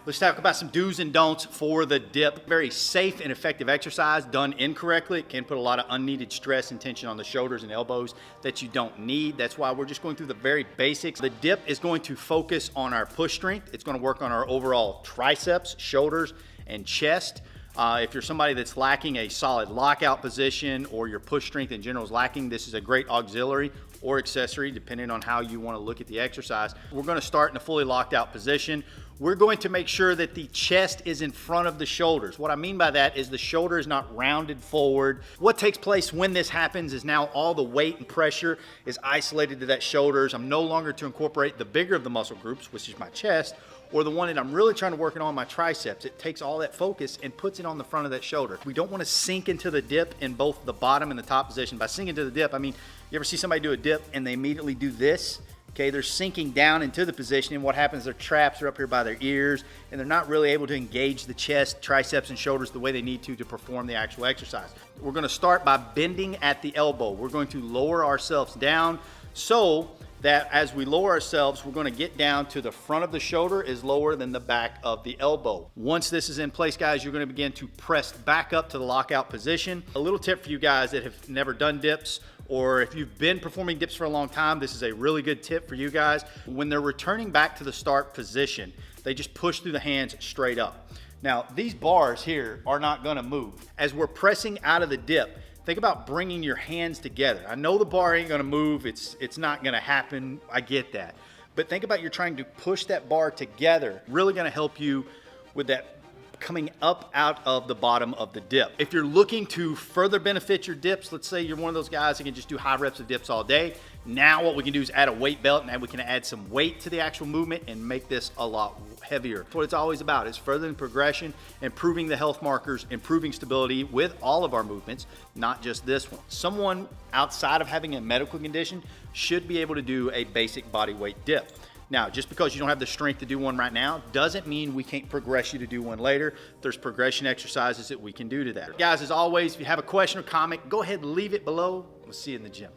let's talk about some do's and don'ts for the dip. Very safe and effective exercise done incorrectly. It can put a lot of unneeded stress and tension on the shoulders and elbows that you don't need. That's why we're just going through the very basics. The dip is going to focus on our push strength. It's going to work on our overall triceps, shoulders, and chest. If you're somebody that's lacking a solid lockout position or your push strength in general is lacking, this is a great auxiliary or accessory depending on how you want to look at the exercise. We're going to start in a fully locked out position. We're going to make sure that the chest is in front of the shoulders. What I mean by that is the shoulder is not rounded forward. What takes place when this happens is now all the weight and pressure is isolated to that shoulders. I'm no longer to incorporate the bigger of the muscle groups, which is my chest, or the one that I'm really trying to work on, my triceps. It takes all that focus and puts it on the front of that shoulder. We don't want to sink into the dip in both the bottom and the top position. By sinking into the dip, I mean, you ever see somebody do a dip and they immediately do this? Okay, they're sinking down into the position, and what happens, their traps are up here by their ears, and they're not really able to engage the chest, triceps, and shoulders the way they need to perform the actual exercise. We're gonna start by bending at the elbow. We're going to lower ourselves down so that as we lower ourselves, we're gonna get down to the front of the shoulder is lower than the back of the elbow. Once this is in place, guys, you're gonna begin to press back up to the lockout position. A little tip for you guys that have never done dips, or if you've been performing dips for a long time, this is a really good tip for you guys. When they're returning back to the start position, they just push through the hands straight up. Now, these bars here are not gonna move. As we're pressing out of the dip, think about bringing your hands together. I know the bar ain't gonna move, it's not gonna happen, I get that. But think about you're trying to push that bar together, really gonna help you with that coming up out of the bottom of the dip. If you're looking to further benefit your dips, let's say you're one of those guys that can just do high reps of dips all day. Now what we can do is add a weight belt, and we can add some weight to the actual movement and make this a lot heavier. That's what it's always about, is furthering progression, improving the health markers, improving stability with all of our movements, not just this one. Someone outside of having a medical condition should be able to do a basic body weight dip. Now, just because you don't have the strength to do one right now doesn't mean we can't progress you to do one later. There's progression exercises that we can do to that. Guys, as always, if you have a question or comment, go ahead and leave it below. We'll see you in the gym.